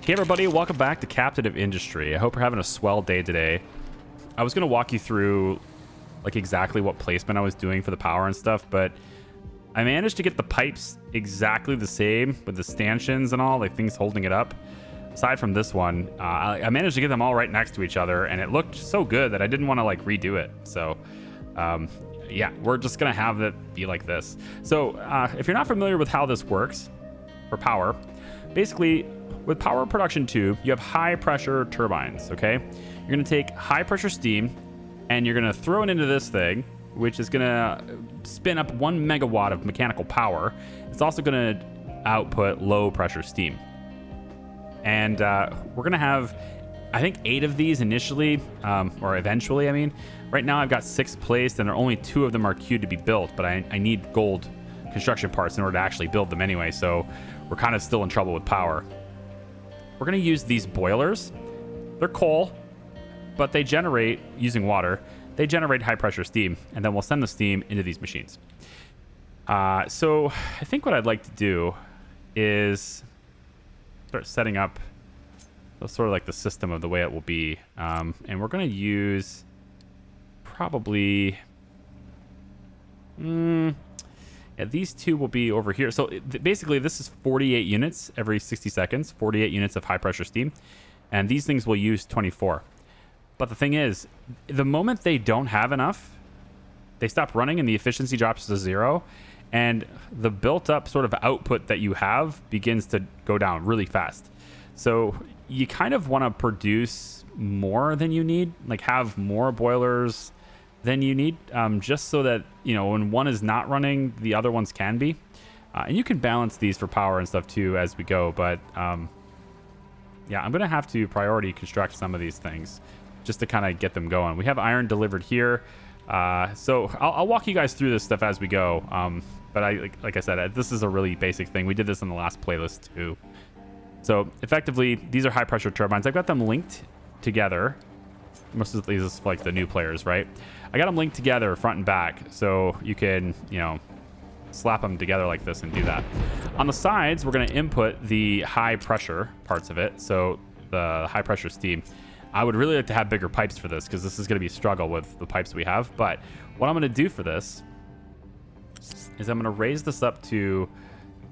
Hey everybody, welcome back to Captain of Industry. I hope you're having a swell day today. I was going to walk you through like exactly what placement I was doing for the power and stuff, but I managed to get the pipes exactly the same with the stanchions and all, like things holding it up. Aside from this one, I managed to get them all right next to each other, and it looked so good that I didn't want to like redo it. So yeah, we're just going to have it be like this. So if you're not familiar with how this works for power, basically with power production tube, you have high pressure turbines, okay? You're going to take high pressure steam and you're going to throw it into this thing, which is going to spin up 1 megawatt of mechanical power. It's also going to output low pressure steam. And we're going to have, I think, 8 of these initially, or eventually, I mean. Right now I've got 6 placed and only 2 of them are queued to be built, but I need gold construction parts in order to actually build them anyway, so we're kind of still in trouble with power. We're going to use these boilers. They're coal, but they generate, using water, they generate high pressure steam, and then we'll send the steam into these machines. So I think what I'd like to do is start setting up sort of like the system of the way it will be. And we're going to use probably... yeah, these 2 will be over here. So basically, this is 48 units every 60 seconds, 48 units of high pressure steam. And these things will use 24. But the thing is, the moment they don't have enough, they stop running and the efficiency drops to 0. And the built up sort of output that you have begins to go down really fast. So you kind of want to produce more than you need, like have more boilers than you need, just so that, you know, when one is not running, the other ones can be. And you can balance these for power and stuff too as we go. But yeah, I'm going to have to priority construct some of these things just to kind of get them going. We have iron delivered here. So I'll walk you guys through this stuff as we go. But like I said, this is a really basic thing. We did this in the last playlist too. So effectively, these are high pressure turbines. I've got them linked together. Most of these is like the new players, right? I got them linked together front and back, so you can, you know, slap them together like this and do that. On the sides, we're going to input the high pressure parts of it, so the high pressure steam. I would really like to have bigger pipes for this because this is going to be a struggle with the pipes we have. But what I'm going to do for this is I'm going to raise this up to...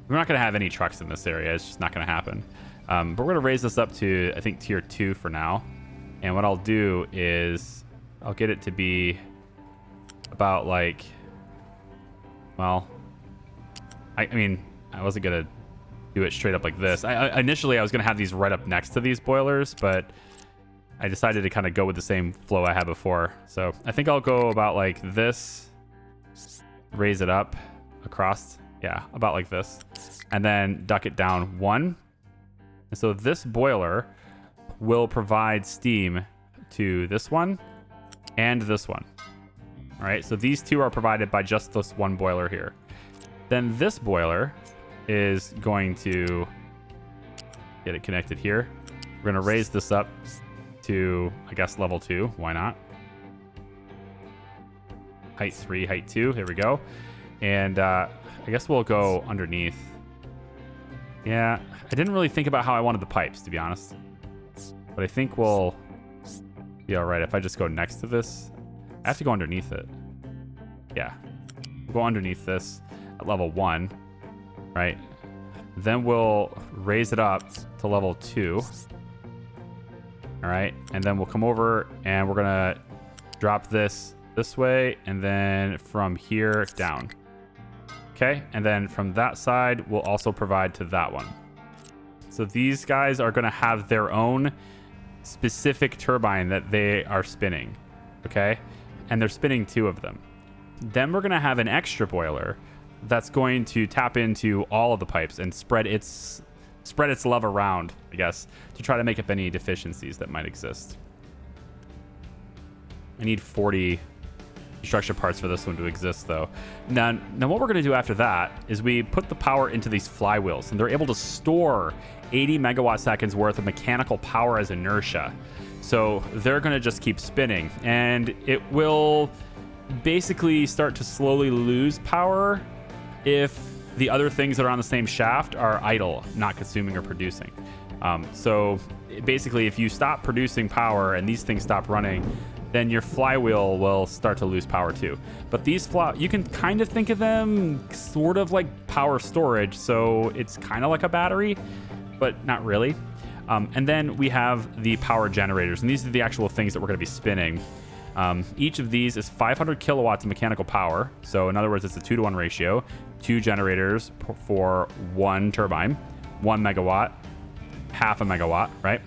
We're not going to have any trucks in this area. It's just not going to happen. But we're going to raise this up to, I think, tier 2 for now. And what I'll do is I'll get it to be about like, well, I mean, I wasn't going to do it straight up like this. Initially, I was going to have these right up next to these boilers, but I decided to kind of go with the same flow I had before. So I think I'll go about like this, raise it up across. Yeah, about like this. And then duck it down 1. And so this boiler will provide steam to this one and this one. All right, so these 2 are provided by just this one boiler here. Then this boiler is going to get it connected here. We're going to raise this up to, I guess, level 2. Why not? Height 3, height 2. Here we go. And I guess we'll go underneath. Yeah, I didn't really think about how I wanted the pipes, to be honest. But I think we'll be all right if I just go next to this. I have to go underneath it. Yeah. We'll go underneath this at level 1, right? Then we'll raise it up to level 2. All right. And then we'll come over and we're going to drop this way and then from here down. Okay. And then from that side, we'll also provide to that one. So these guys are going to have their own specific turbine that they are spinning. Okay. And they're spinning 2 of them. Then we're going to have an extra boiler that's going to tap into all of the pipes and spread its love around, I guess, to try to make up any deficiencies that might exist. I need 40 construction parts for this one to exist, though. Now what we're going to do after that is we put the power into these flywheels, and they're able to store 80 megawatt seconds worth of mechanical power as inertia. So they're going to just keep spinning, and it will basically start to slowly lose power if The other things that are on the same shaft are idle, not consuming or producing. So basically, if you stop producing power and these things stop running, then your flywheel will start to lose power too. But these you can kind of think of them sort of like power storage. So it's kind of like a battery, but not really. And then we have the power generators, and these are the actual things that we're going to be spinning. Each of these is 500 kilowatts of mechanical power. So in other words, it's a 2-to-1 ratio. 2 generators for 1 turbine, 1 megawatt, half a megawatt, right?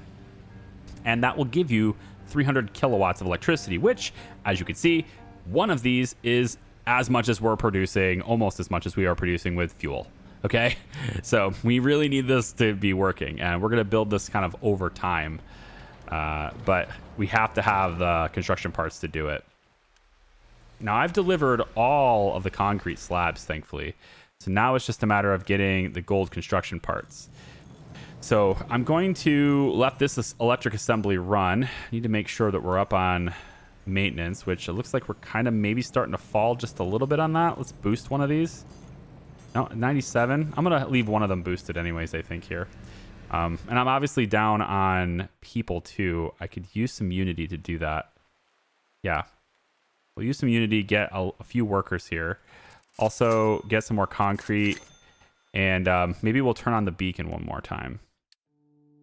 And that will give you 300 kilowatts of electricity, which, as you can see, one of these is as much as we're producing, almost as much as we are producing with fuel. Okay, so we really need this to be working, and we're going to build this kind of over time. But we have to have the construction parts to do it. Now, I've delivered all of the concrete slabs, thankfully. So now it's just a matter of getting the gold construction parts. So I'm going to let this electric assembly run. I need to make sure that we're up on maintenance, which it looks like we're kind of maybe starting to fall just a little bit on that. Let's boost one of these. No, 97. I'm going to leave one of them boosted anyways, I think, here. And I'm obviously down on people, too. I could use some Unity to do that. Yeah. We'll use some Unity, get a few workers here. Also, get some more concrete. And maybe we'll turn on the beacon one more time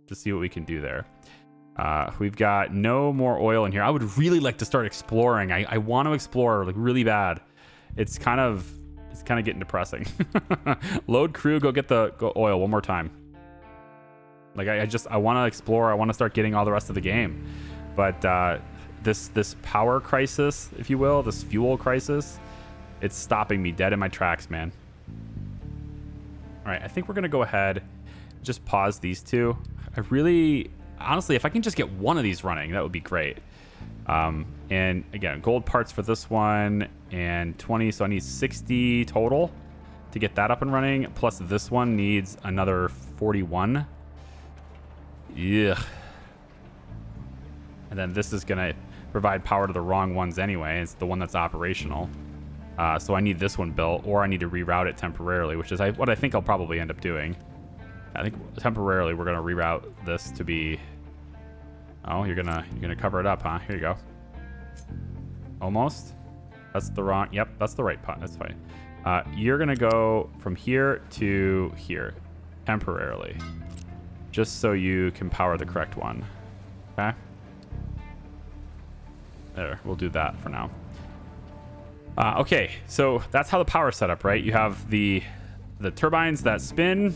to see what we can do there. We've got no more oil in here. I would really like to start exploring. I want to explore like really bad. It's kind of getting depressing. Load crew, go get the oil one more time. Like I want to explore. I want to start getting all the rest of the game. But this power crisis, if you will, this fuel crisis, it's stopping me dead in my tracks, man. All right, I think we're gonna go ahead, just pause these two. I really, honestly, if I can just get one of these running, that would be great. And again, gold parts for this one and 20, so I need 60 total to get that up and running. Plus this one needs another 41. Yeah. And then this is gonna provide power to the wrong ones anyway. It's the one that's operational. So I need this one built, or I need to reroute it temporarily, which is what I think I'll probably end up doing. I think temporarily we're gonna reroute this to be. Oh, you're gonna cover it up, huh? Here you go. Almost. That's the wrong. Yep, that's the right pot. That's fine. You're gonna go from here to here, temporarily, just so you can power the correct one. Okay. There, we'll do that for now. Okay, so that's how the power set up, right? You have the turbines that spin,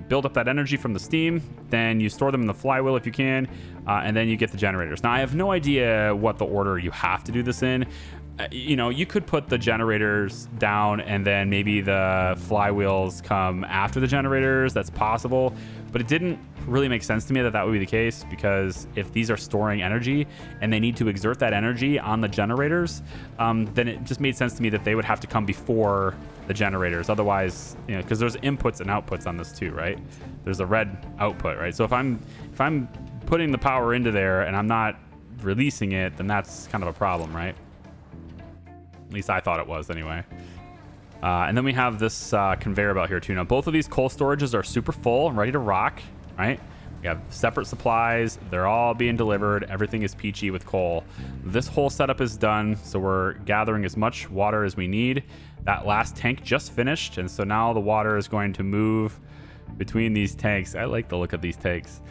build up that energy from the steam, then you store them in the flywheel if you can, and then you get the generators. Now, I have no idea what the order you have to do this in. You know, you could put the generators down and then maybe the flywheels come after the generators. That's possible, but it didn't really make sense to me that that would be the case, because if these are storing energy and they need to exert that energy on the generators, then it just made sense to me that they would have to come before the generators. Otherwise, you know, because there's inputs and outputs on this too, right? There's a red output, right? So if I'm putting the power into there and I'm not releasing it, then that's kind of a problem, right? At least I thought it was anyway. And then we have this conveyor belt here too. Now, both of these coal storages are super full and ready to rock, right? We have separate supplies. They're all being delivered. Everything is peachy with coal. This whole setup is done, so we're gathering as much water as we need. That last tank just finished, and so now the water is going to move between these tanks. I like the look of these tanks.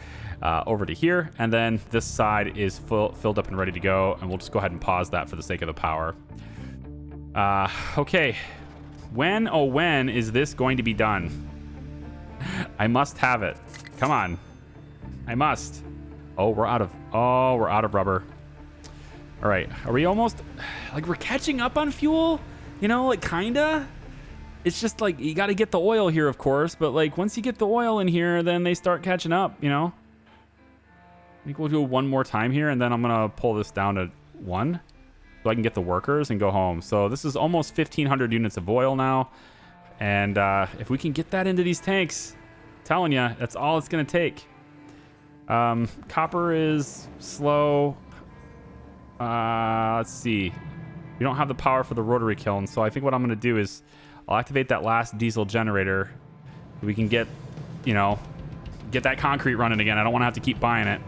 Over to here, and then this side is filled up and ready to go, and we'll just go ahead and pause that for the sake of the power. Okay. When, oh when, is this going to be done? I must have it. Come on. I must. Oh, we're out of rubber. All right. Are we almost, like, we're catching up on fuel? You know, like, kinda? It's just like, you got to get the oil here, of course, but like, once you get the oil in here, then they start catching up, you know? I think we'll do one more time here, and then I'm going to pull this down to 1. So I can get the workers and go home. So this is almost 1,500 units of oil now. And if we can get that into these tanks, I'm telling you, that's all it's going to take. Copper is slow. Let's see. We don't have the power for the rotary kiln. So I think what I'm going to do is I'll activate that last diesel generator. We can get, you know, get that concrete running again. I don't want to have to keep buying it.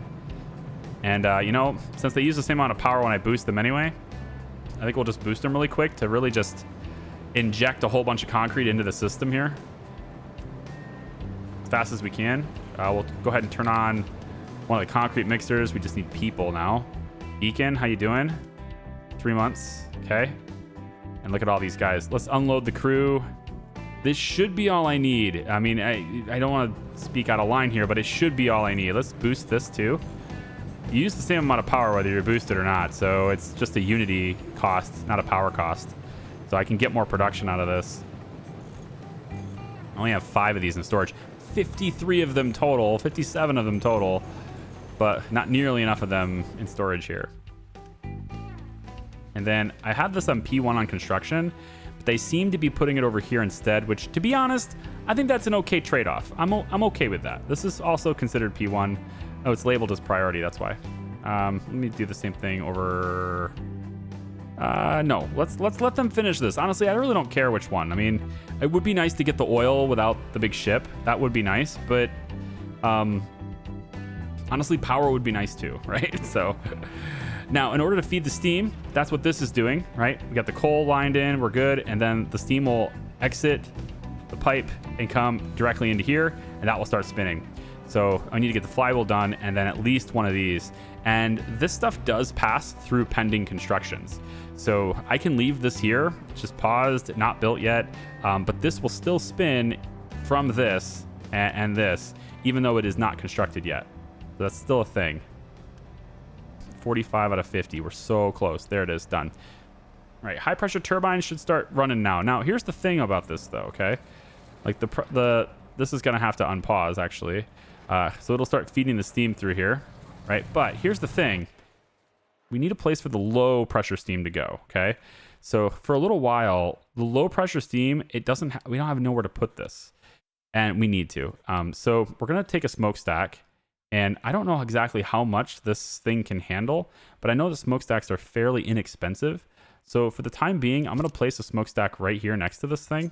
And, you know, since they use the same amount of power when I boost them anyway, I think we'll just boost them really quick to really just inject a whole bunch of concrete into the system here as fast as we can. We'll go ahead and turn on one of the concrete mixers. We just need people now. Beacon, how you doing? 3 months. Okay. And look at all these guys. Let's unload the crew. This should be all I need. I mean, I don't want to speak out of line here, but it should be all I need. Let's boost this too. You use the same amount of power whether you're boosted or not, so it's just a unity cost, not a power cost. So I can get more production out of this. I only have 5 of these in storage. 53 of them total, 57 of them total, but not nearly enough of them in storage here. And then I have this on P1 on construction, but they seem to be putting it over here instead, which, to be honest, I think that's an okay trade-off. I'm okay with that. This is also considered P1. Oh, it's labeled as priority, that's why. Let me do the same thing over... no, let's let them finish this. Honestly, I really don't care which one. I mean, it would be nice to get the oil without the big ship. That would be nice, but honestly, power would be nice too, right? So now, in order to feed the steam, that's what this is doing, right? We got the coal lined in, we're good, and then the steam will exit the pipe and come directly into here, and that will start spinning. So I need to get the flywheel done and then at least one of these. And this stuff does pass through pending constructions. So I can leave this here, it's just paused, not built yet. But this will still spin from this and this, even though it is not constructed yet. So that's still a thing. 45 out of 50, we're so close. There it is, done. All right, high pressure turbines should start running now. Now, here's the thing about this though, okay? Like this is gonna have to unpause actually. So it'll start feeding the steam through here, right? But here's the thing. We need a place for the low pressure steam to go, okay? So for a little while, the low pressure steam, we don't have nowhere to put this. And we need to. So we're going to take a smokestack. And I don't know exactly how much this thing can handle, but I know the smokestacks are fairly inexpensive. So for the time being, I'm going to place a smokestack right here next to this thing.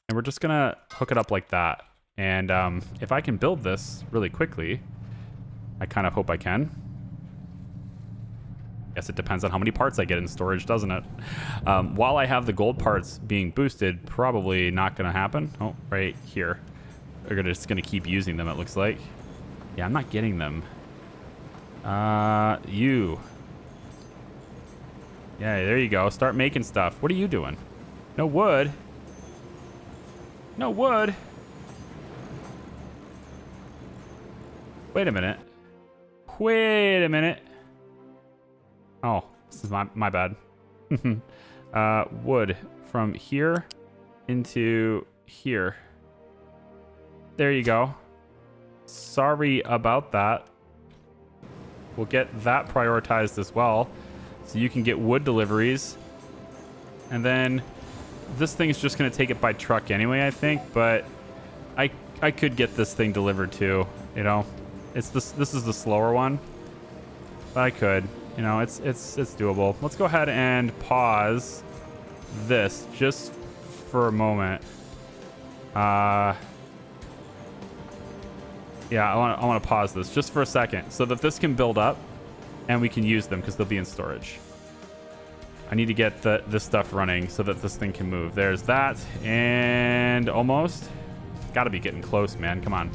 And we're just going to hook it up like that. And if I can build this really quickly, I kind of hope I can. Guess it depends on how many parts I get in storage, doesn't it? While I have the gold parts being boosted, probably not going to happen. Oh, right here. They're just going to keep using them, it looks like. Yeah, I'm not getting them. You. Yeah, there you go. Start making stuff. What are you doing? No wood. No wood. Wait a minute. Wait a minute. Oh, this is my bad. Wood from here into here. There you go. Sorry about that. We'll get that prioritized as well. So you can get wood deliveries. And then this thing is just going to take it by truck anyway, I think. But I could get this thing delivered too, you know. This is the slower one, but I could, you know, it's doable. Let's go ahead and pause this just for a moment. Yeah, I want to pause this just for a second so that this can build up and we can use them because they'll be in storage. I need to get this stuff running so that this thing can move. There's that, and almost. Got to be getting close, man. Come on.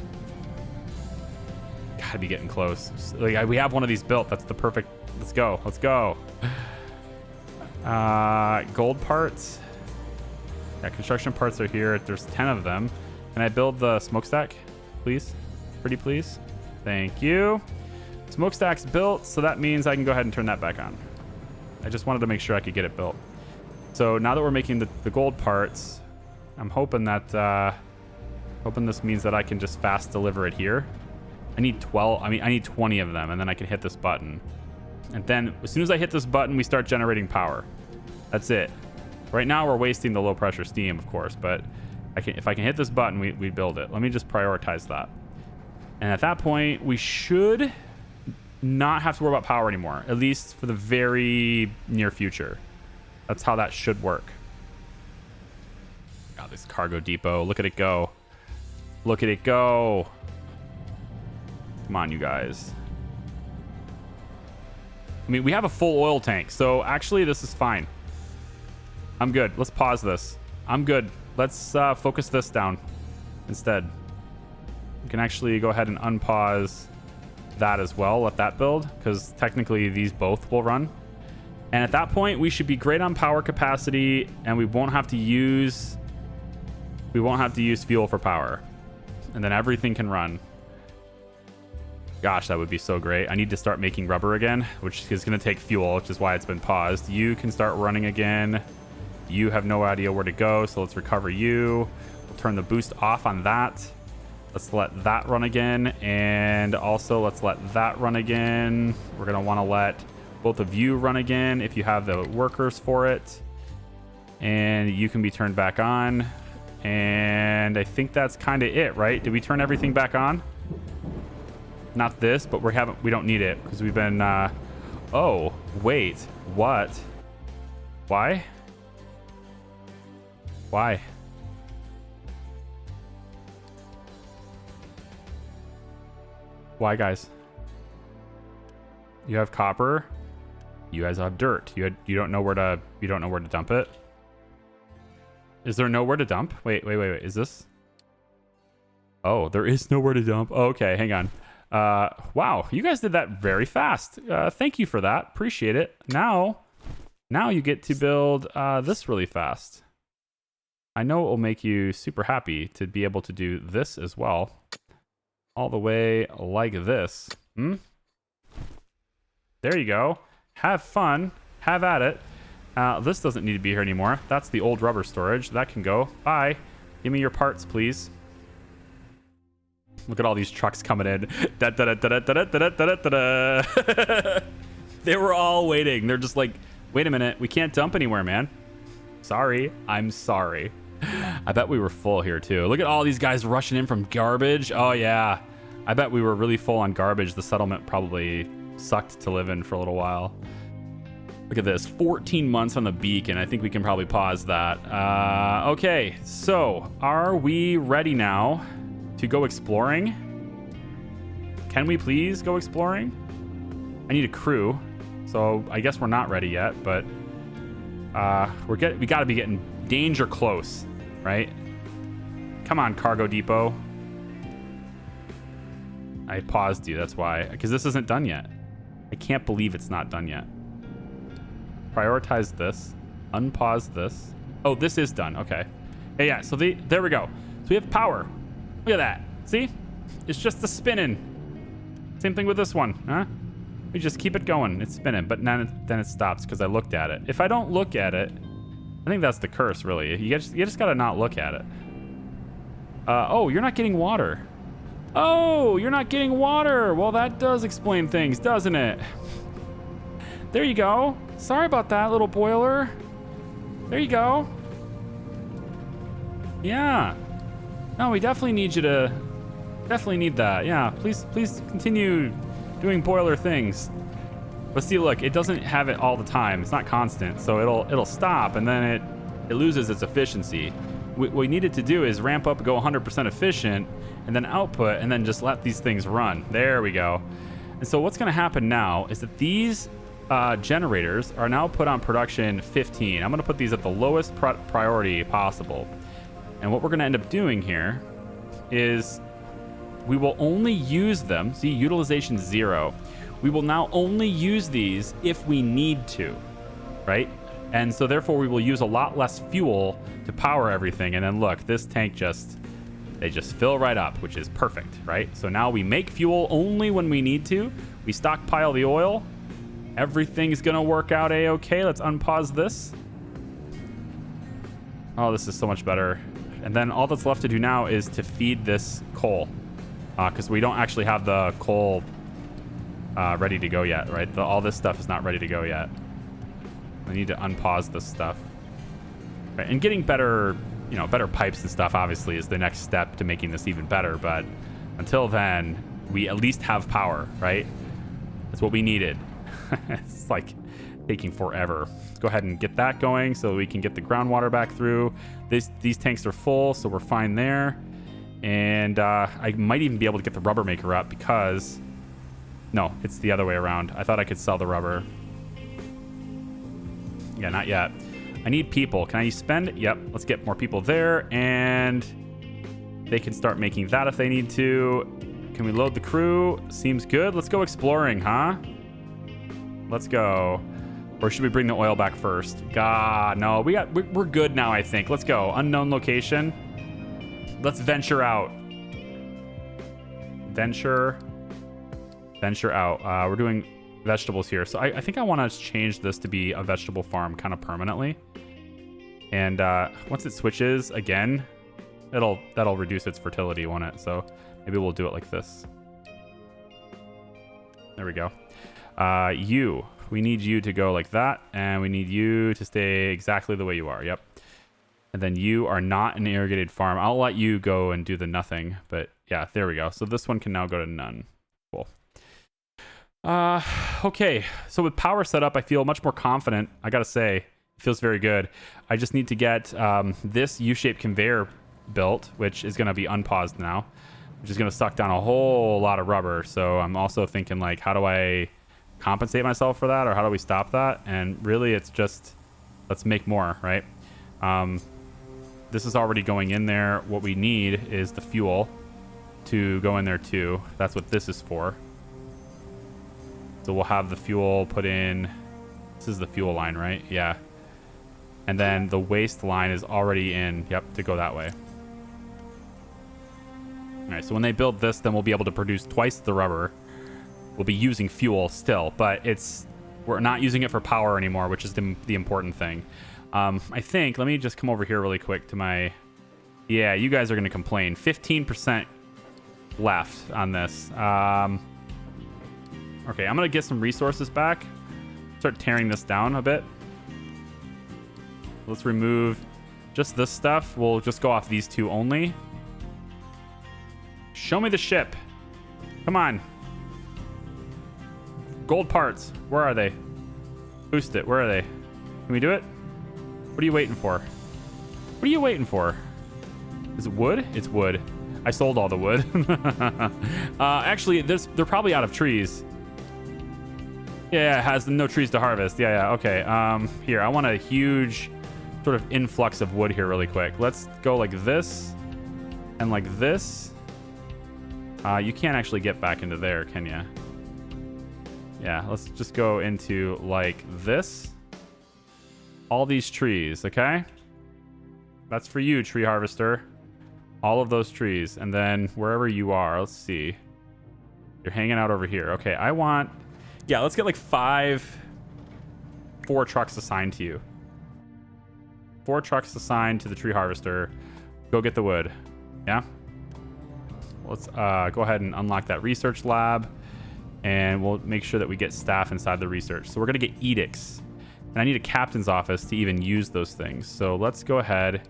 Gotta be getting close. Like, we have one of these built. That's the perfect. Let's go. Let's go. Gold parts. Yeah, construction parts are here. There's 10 of them. Can I build the smokestack, please? Pretty please. Thank you. Smokestack's built, so that means I can go ahead and turn that back on. I just wanted to make sure I could get it built. So now that we're making the gold parts, I'm hoping that hoping this means that I can just fast deliver it here. I need 20 of them, and then I can hit this button. And then as soon as I hit this button, we start generating power. That's it. Right now we're wasting the low pressure steam, of course, but if I can hit this button, we build it. Let me just prioritize that. And at that point, we should not have to worry about power anymore, at least for the very near future. That's how that should work. this cargo depot. Look at it go. Look at it go. Come on, you guys. I mean, we have a full oil tank, so actually this is fine. I'm good. Let's pause this. I'm good. Let's focus this down instead. We can actually go ahead and unpause that as well. Let that build, because technically these both will run. And at that point, we should be great on power capacity, and we won't have to use fuel for power. And then everything can run. Gosh, that would be so great. I need to start making rubber again, which is going to take fuel, which is why it's been paused. You can start running again. You have no idea where to go, so let's recover you. We'll turn the boost off on that. Let's let that run again, and also let's let that run again. We're going to want to let both of you run again if you have the workers for it. And you can be turned back on. And I think that's kind of it, right? Did we turn everything back on? Not this, but we don't need it because we've been oh, wait. What? Why? Why? Why, guys? You have copper. You guys have dirt. You don't know where to dump it. Is there nowhere to dump? Wait. Is this? Oh, there is nowhere to dump. Oh, okay, hang on. Wow, you guys did that very fast. Thank you for that. Appreciate it. Now you get to build this really fast. I know it will make you super happy to be able to do this as well. All the way like this. There you go. Have fun. Have at it. This doesn't need to be here anymore. That's the old rubber storage. That can go. Bye. Give me your parts, please. Look at all these trucks coming in. They were all waiting. They're just like, wait a minute. We can't dump anywhere, man. Sorry. I'm sorry. I bet we were full here, too. Look at all these guys rushing in from garbage. Oh, yeah. I bet we were really full on garbage. The settlement probably sucked to live in for a little while. Look at this. 14 months on the beacon. I think we can probably pause that. Okay. So, are we ready now to go exploring? Can we please go exploring? I need a crew, so I guess we're not ready yet, but we got to be getting danger close, right? Come on, cargo depot. I paused you, that's why, because this isn't done yet. I can't believe it's not done yet. Prioritize this, unpause this. Oh, this is done. Okay. Yeah. So there we go. So we have power. Look at that. See? It's just the spinning. Same thing with this one, huh? We just keep it going. It's spinning, but then it stops because I looked at it. If I don't look at it, I think that's the curse, really. You just gotta not look at it. Oh, you're not getting water. Oh, you're not getting water. Well, that does explain things, doesn't it? There you go. Sorry about that, little boiler. There you go. Yeah. No, we definitely need you to... Definitely need that. Yeah, please continue doing boiler things. But see, look, it doesn't have it all the time. It's not constant, so it'll stop, and then it loses its efficiency. What we needed to do is ramp up and go 100% efficient, and then output, and then just let these things run. There we go. And so what's going to happen now is that these generators are now put on production 15. I'm going to put these at the lowest priority possible. And what we're going to end up doing here is we will only use them. See, utilization 0. We will now only use these if we need to, right? And so therefore we will use a lot less fuel to power everything. And then look, this tank they just fill right up, which is perfect, right? So now we make fuel only when we need to. We stockpile the oil. Everything's gonna work out a-okay. Let's unpause this. Oh, this is so much better. And then all that's left to do now is to feed this coal, because we don't actually have the coal ready to go yet, right? All this stuff is not ready to go yet. I need to unpause this stuff. Right, and getting better, better pipes and stuff obviously is the next step to making this even better. But until then, we at least have power, right? That's what we needed. It's like taking forever. Let's go ahead and get that going so we can get the groundwater back through. These tanks are full, so we're fine there. And I might even be able to get the rubber maker up because... No, it's the other way around. I thought I could sell the rubber. Yeah, not yet. I need people. Can I spend? Yep, let's get more people there. And they can start making that if they need to. Can we load the crew? Seems good. Let's go exploring, huh? Let's go. Or should we bring the oil back first? God, no. We're good now, I think. Let's go. Unknown location. Let's venture out. Venture out. We're doing vegetables here. So I think I want to change this to be a vegetable farm kind of permanently. And once it switches again, that'll reduce its fertility, won't it? So maybe we'll do it like this. There we go. We need you to go like that, and we need you to stay exactly the way you are. Yep. And then you are not an irrigated farm. I'll let you go and do the nothing, but yeah, there we go. So this one can now go to none. Cool. Okay. So with power set up, I feel much more confident. I gotta say, it feels very good. I just need to get this U-shaped conveyor built, which is gonna be unpaused now, which is gonna suck down a whole lot of rubber. So I'm also thinking like, how do I compensate myself for that, or how do we stop that? And really it's just, let's make more, right? This is already going in there. What we need is the fuel to go in there too. That's what this is for. So we'll have the fuel put in. This is the fuel line, right? Yeah. And then the waste line is already in. Yep, to go that way. All right, so when they build this, then we'll be able to produce twice the rubber. We'll be using fuel still, but we're not using it for power anymore, which is the important thing. I think, let me just come over here really quick to my... Yeah, you guys are going to complain. 15% left on this. Okay, I'm going to get some resources back. Start tearing this down a bit. Let's remove just this stuff. We'll just go off these two only. Show me the ship. Come on. Gold parts. Where are they? Boost it. Where are they? Can we do it? What are you waiting for? What are you waiting for? Is it wood? It's wood. I sold all the wood. Actually, they're probably out of trees. Yeah, it has no trees to harvest. Yeah, okay. Here, I want a huge sort of influx of wood here really quick. Let's go like this and like this. You can't actually get back into there, can you? Yeah, let's just go into like this. All these trees, okay? That's for you, tree harvester. All of those trees. And then wherever you are, let's see. You're hanging out over here. Okay, I want... Yeah, let's get like 4 trucks assigned to you. 4 trucks assigned to the tree harvester. Go get the wood. Yeah? Let's go ahead and unlock that research lab. And we'll make sure that we get staff inside the research. So we're going to get edicts. And I need a captain's office to even use those things. So let's go ahead,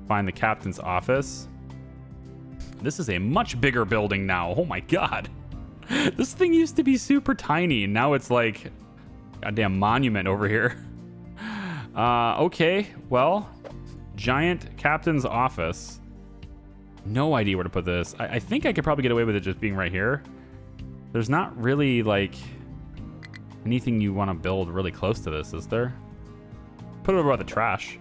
find the captain's office. This is a much bigger building now. Oh my god. This thing used to be super tiny. Now it's like a goddamn monument over here. Okay, well, giant captain's office. No idea where to put this. I think I could probably get away with it just being right here. There's not really like anything you want to build really close to this, is there? Put it over by the trash.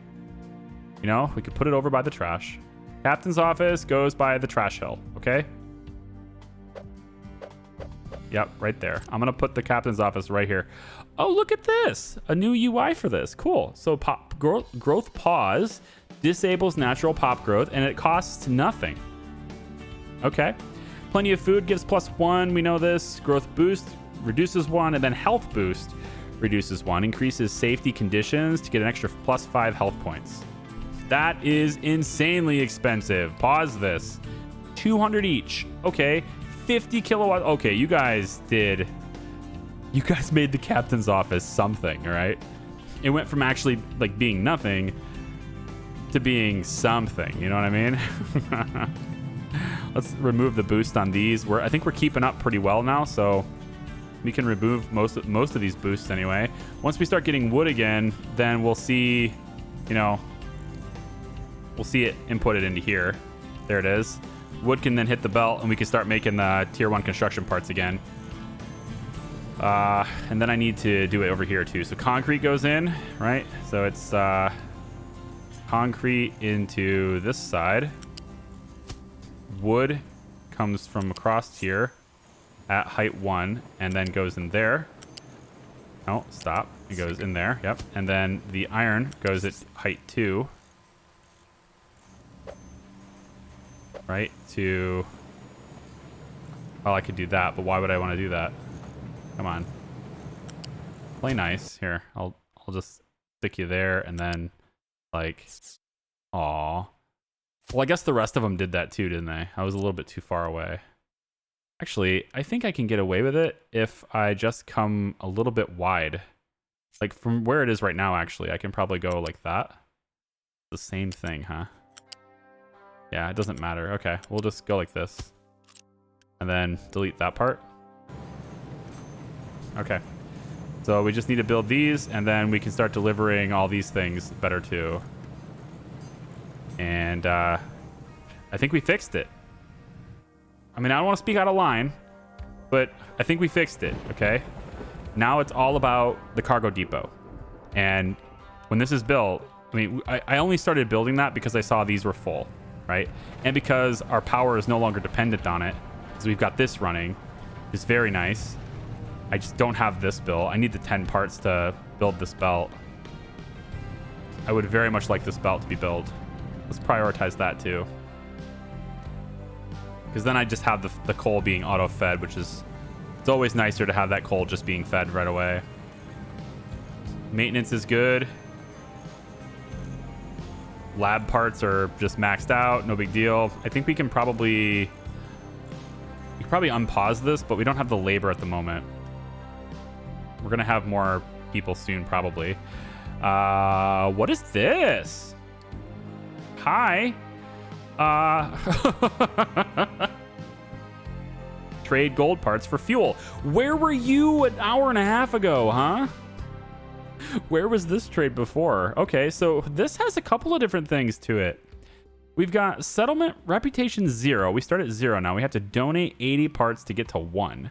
You know, we could put it over by the trash. Captain's office goes by the trash hill, okay? Yep, right there. I'm going to put the captain's office right here. Oh, look at this. A new UI for this. Cool. So growth pause disables natural pop growth, and it costs nothing. Okay. Plenty of food gives +1. We know this. Growth boost reduces 1, and then health boost reduces 1. Increases safety conditions to get an extra +5 health points. That is insanely expensive. Pause this. 200 each. Okay. 50 kilowatts. Okay, you guys made the captain's office something, all right? It went from actually like being nothing to being something. You know what I mean? Let's remove the boost on these. I think we're keeping up pretty well now, so We can remove most of these boosts anyway. Once we start getting wood again, then we'll see, you know, we'll see it inputted into here. There it is. Wood can then hit the belt, and we can start making the tier 1 construction parts again. And then I need to do it over here too. So concrete goes in, right? So it's concrete into this side. Wood comes from across here at height 1 and then goes in there. Oh, stop. It goes in there. Yep. And then the iron goes at height 2. Right to... Well, I could do that, but why would I want to do that? Come on. Play nice. Here, I'll just stick you there and then, like... Aw. Well, I guess the rest of them did that too, didn't they? I was a little bit too far away. Actually, I think I can get away with it if I just come a little bit wide. Like, from where it is right now, actually, I can probably go like that. The same thing, huh? Yeah, it doesn't matter. Okay, we'll just go like this. And then delete that part. Okay. So we just need to build these, and then we can start delivering all these things better too. And I think we fixed it. I mean, I don't want to speak out of line, but I think we fixed it, okay? Now it's all about the cargo depot. And when this is built, I mean, I only started building that because I saw these were full, right? And because our power is no longer dependent on it, because we've got this running. It's very nice. I just don't have this built. I need the 10 parts to build this belt. I would very much like this belt to be built. Let's prioritize that too. Because then I just have the coal being auto-fed, which is... It's always nicer to have that coal just being fed right away. Maintenance is good. Lab parts are just maxed out. No big deal. I think we can probably... We can probably unpause this, but we don't have the labor at the moment. We're going to have more people soon, probably. What is this? Hi. Trade gold parts for fuel. Where were you an hour and a half ago, huh? Where was this trade before? Okay, so this has a couple of different things to it. We've got settlement reputation 0. We start at 0 now. We have to donate 80 parts to get to 1.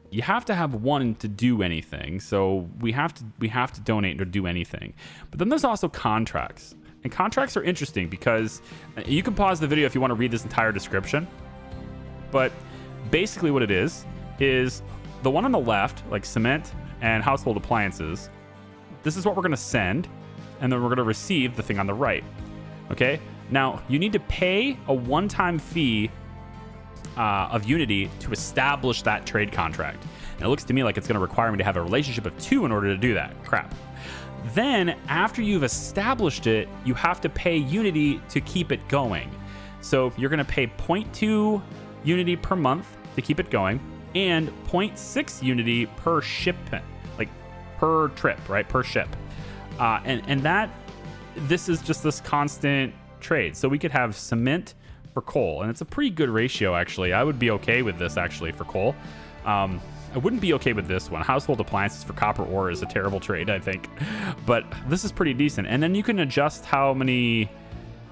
You have to have 1 to do anything, so we have to donate to do anything. But then there's also contracts. And contracts are interesting because you can pause the video if you want to read this entire description. But basically what it is the one on the left, like cement and household appliances, this is what we're going to send, and then we're going to receive the thing on the right. Okay? Now, you need to pay a one-time fee of Unity to establish that trade contract. And it looks to me like it's going to require me to have a relationship of 2 in order to do that. Crap. Then, after you've established it, you have to pay Unity to keep it going. So you're going to pay 0.2 Unity per month to keep it going, and 0.6 Unity per shipment, like per trip, right? Per ship. And that, this is just this constant trade. So we could have cement for coal, and it's a pretty good ratio, actually. I would be okay with this, actually, for coal. I wouldn't be okay with this one. Household appliances for copper ore is a terrible trade, I think. But this is pretty decent. And then you can adjust how many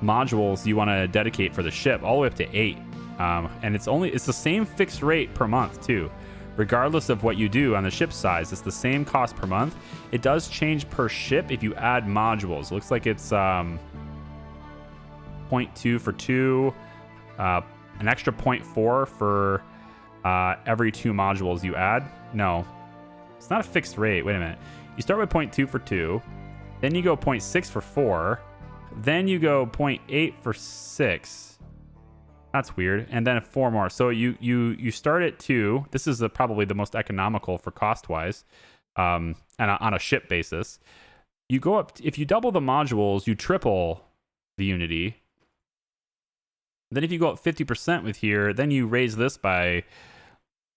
modules you want to dedicate for the ship, all the way up to 8. And it's the same fixed rate per month, too. Regardless of what you do on the ship size, it's the same cost per month. It does change per ship if you add modules. Looks like it's 0.2 for 2, an extra 0.4 for every 2 modules you add. No, it's not a fixed rate. Wait a minute. You start with 0.2 for 2, then you go 0.6 for 4, then you go 0.8 for 6. That's weird. And then 4 more. So you start at 2. This is probably the most economical for cost wise, and on a ship basis. You go up, if you double the modules, you triple the Unity. Then if you go up 50% with here, then you raise this by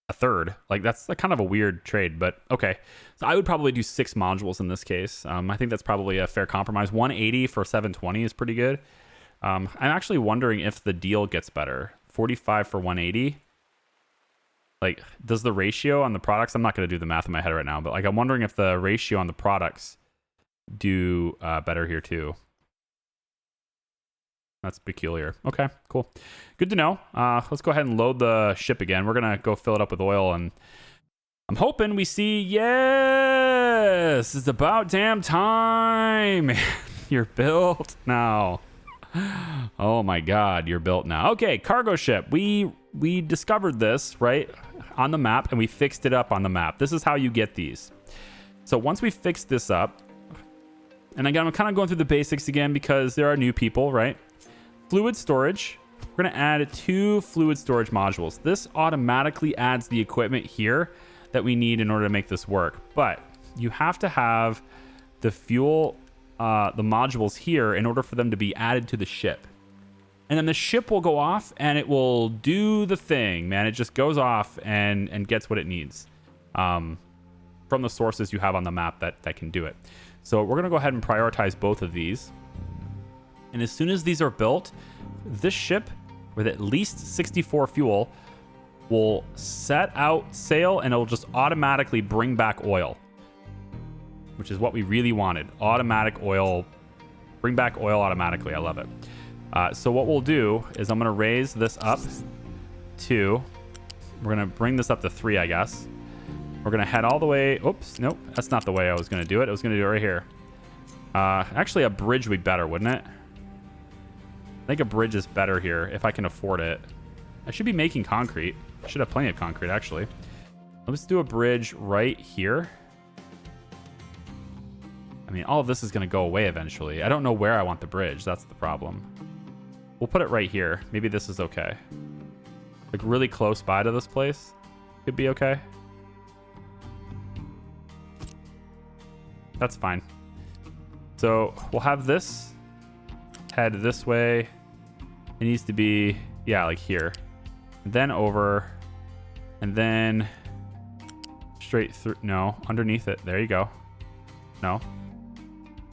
a third. Like, that's kind of a weird trade, but okay. So I would probably do 6 modules in this case. I think that's probably a fair compromise. 180 for 720 is pretty good. I'm actually wondering if the deal gets better. 45 for 180. Like, does the ratio on the products, I'm not going to do the math in my head right now, but like I'm wondering if the ratio on the products do better here too. That's peculiar. Okay, cool. Good to know. Let's go ahead and load the ship again. We're going to go fill it up with oil, and I'm hoping we see, yes, it's about damn time. You're built now. Oh my God, you're built now. Okay, cargo ship. We discovered this, right, on the map, and we fixed it up on the map. This is how you get these. So once we fix this up, and again, I'm kind of going through the basics again because there are new people, right? Fluid storage. We're going to add 2 fluid storage modules. This automatically adds the equipment here that we need in order to make this work. But you have to have the fuel, the modules here in order for them to be added to the ship. And then the ship will go off and it will do the thing, man. It just goes off and gets what it needs from the sources you have on the map that can do it. So we're going to go ahead and prioritize both of these. And as soon as these are built, this ship with at least 64 fuel will set out sail, and it'll just automatically bring back oil, which is what we really wanted. Automatic oil, bring back oil automatically. I love it. So what we'll do is I'm going to raise this up to, we're going to bring this up to 3, I guess. We're going to head all the way. Oops, nope, that's not the way I was going to do it. I was going to do it right here. Actually, a bridge would be better, wouldn't it? I think a bridge is better here if I can afford it. I should be making concrete. I should have plenty of concrete, actually. Let's do a bridge right here. I mean, all of this is going to go away eventually. I don't know where I want the bridge. That's the problem. We'll put it right here. Maybe this is okay. Like really close by to this place. Could be okay. That's fine. So we'll have this head this way. It needs to be, yeah, like here. And then over. And then straight through. No, underneath it. There you go. No.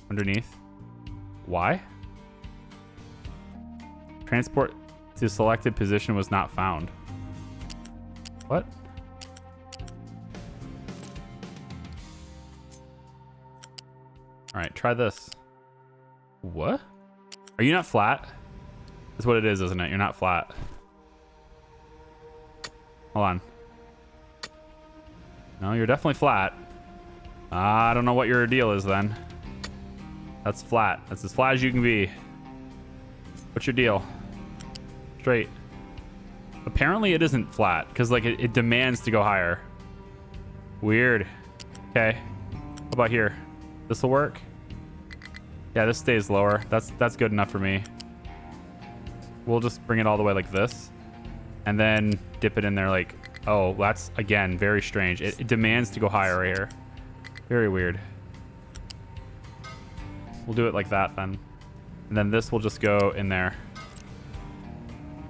Underneath. Why? Transport to selected position was not found. What? All right, try this. What? Are you not flat? That's what it is, isn't it? You're not flat. Hold on. No, you're definitely flat. I don't know what your deal is then. That's flat. That's as flat as you can be. What's your deal? Straight. Apparently it isn't flat because like it demands to go higher. Weird. Okay. How about here? This will work. Yeah, this stays lower. That's good enough for me. We'll just bring it all the way like this and then dip it in there like, oh, that's again very strange. It demands to go higher right here. Very weird. We'll do it like that then. And then this will just go in there.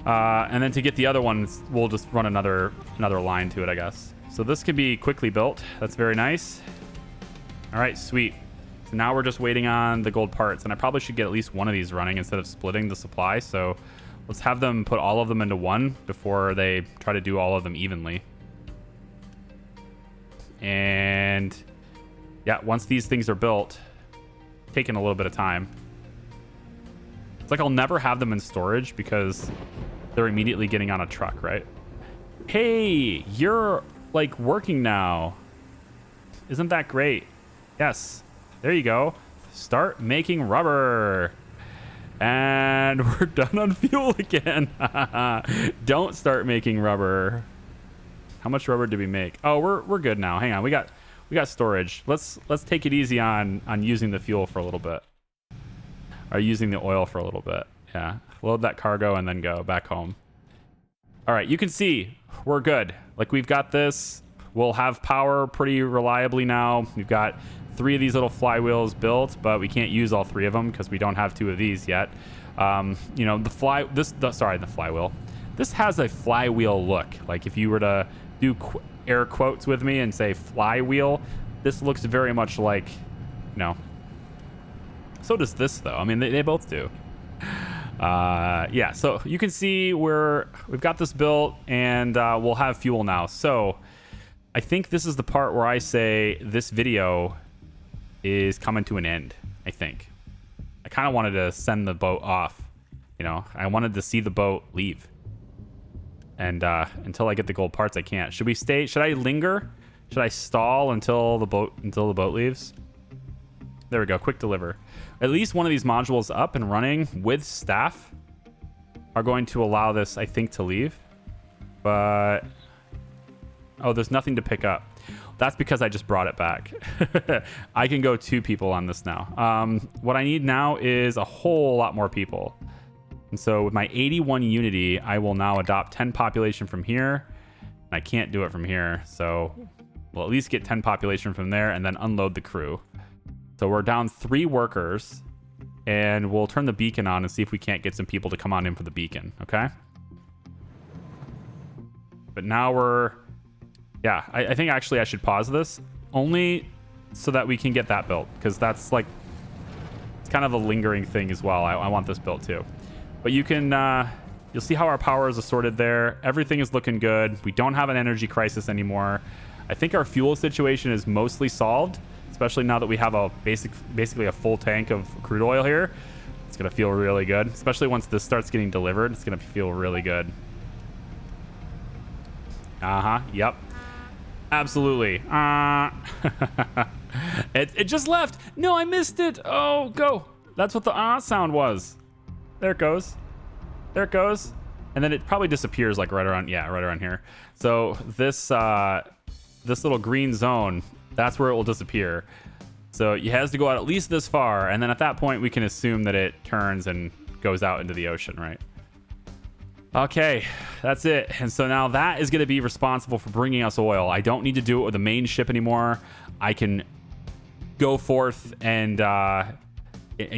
And then to get the other ones, we'll just run another line to it, I guess. So this can be quickly built. That's very nice. All right, sweet. So now we're just waiting on the gold parts. And I probably should get at least one of these running instead of splitting the supply. So let's have them put all of them into one before they try to do all of them evenly. And yeah, once these things are built, taking a little bit of time. It's like I'll never have them in storage because they're immediately getting on a truck, right? Hey, you're like working now. Isn't that great? Yes. There you go. Start making rubber. And we're done on fuel again. Don't start making rubber. How much rubber did we make? Oh, we're good now. Hang on. We got storage. Let's take it easy on using the fuel for a little bit. Or using the oil for a little bit. Yeah. Load that cargo and then go back home. All right, you can see we're good. Like we've got this. We'll have power pretty reliably now. We've got 3 of these little flywheels built, but we can't use all 3 of them because we don't have 2 of these yet. You know, the flywheel. This has a flywheel look. Like if you were to do air quotes with me and say flywheel, this looks very much like, you know. So does this though. I mean, they both do. Yeah, so you can see we've got this built, and we'll have fuel now. So I think this is the part where I say this video is coming to an end. I think I kind of wanted to send the boat off. You know, I wanted to see the boat leave. And until I get the gold parts, I can't. Should we stay? Should I linger? Should I stall until the boat leaves? There we go. Quick deliver. At least one of these modules up and running with staff are going to allow this, I think, to leave. But oh, there's nothing to pick up. That's because I just brought it back. I can go 2 people on this now. What I need now is a whole lot more people. And so with my 81 unity, I will now adopt 10 population from here. I can't do it from here, so we'll at least get 10 population from there and then unload the crew. So we're down 3 workers, and we'll turn the beacon on and see if we can't get some people to come on in for the beacon, okay? But now yeah, I think actually I should pause this only so that we can get that built, because that's like, it's kind of a lingering thing as well. I want this built too. But you can, you'll see how our power is assorted there. Everything is looking good. We don't have an energy crisis anymore. I think our fuel situation is mostly solved, especially now that we have a basically a full tank of crude oil here. It's gonna feel really good, especially once this starts getting delivered. It's gonna feel really good. Yep, absolutely. It just left. No, I missed it. Oh, go. That's what the sound was. There it goes. There it goes. And then it probably disappears like right around here. So this this little green zone, that's where it will disappear. So it has to go out at least this far, and then at that point we can assume that it turns and goes out into the ocean, right? Okay, that's it. And so now that is going to be responsible for bringing us oil. I don't need to do it with the main ship anymore. I can go forth and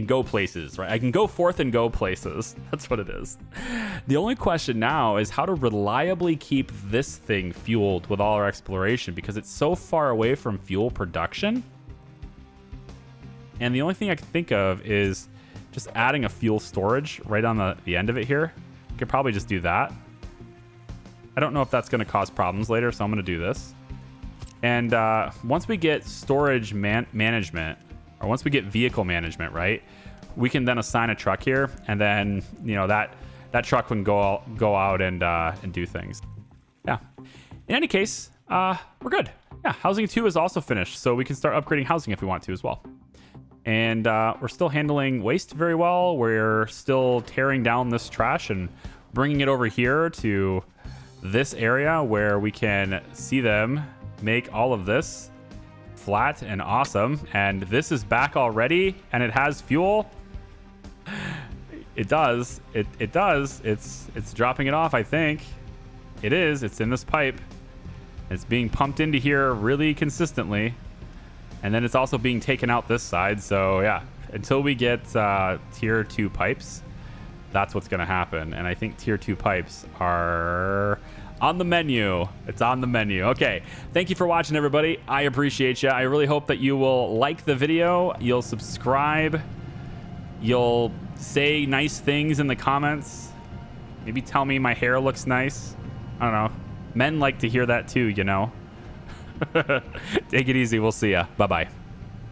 go places, right? I can go forth and go places. That's what it is. The only question now is how to reliably keep this thing fueled with all our exploration, because it's so far away from fuel production. And the only thing I can think of is just adding a fuel storage right on the end of it here. I could probably just do that. I don't know if that's going to cause problems later, so I'm going to do this. And once we get storage management, or once we get vehicle management, right, we can then assign a truck here, and then, you know, that truck can go out and do things. Yeah. In any case, we're good. Yeah, housing 2 is also finished, so we can start upgrading housing if we want to as well. And we're still handling waste very well. We're still tearing down this trash and bringing it over here to this area where we can see them make all of this flat and awesome. And this is back already, and it has fuel. It does. It does. It's dropping it off, I think. It is. It's in this pipe. It's being pumped into here really consistently. And then it's also being taken out this side. So yeah, until we get tier 2 pipes, that's what's going to happen. And I think tier 2 pipes are on the menu. It's on the menu. Okay. Thank you for watching, everybody. I appreciate you. I really hope that you will like the video. You'll subscribe. You'll say nice things in the comments. Maybe tell me my hair looks nice. I don't know. Men like to hear that too, you know. Take it easy. We'll see ya. Bye-bye.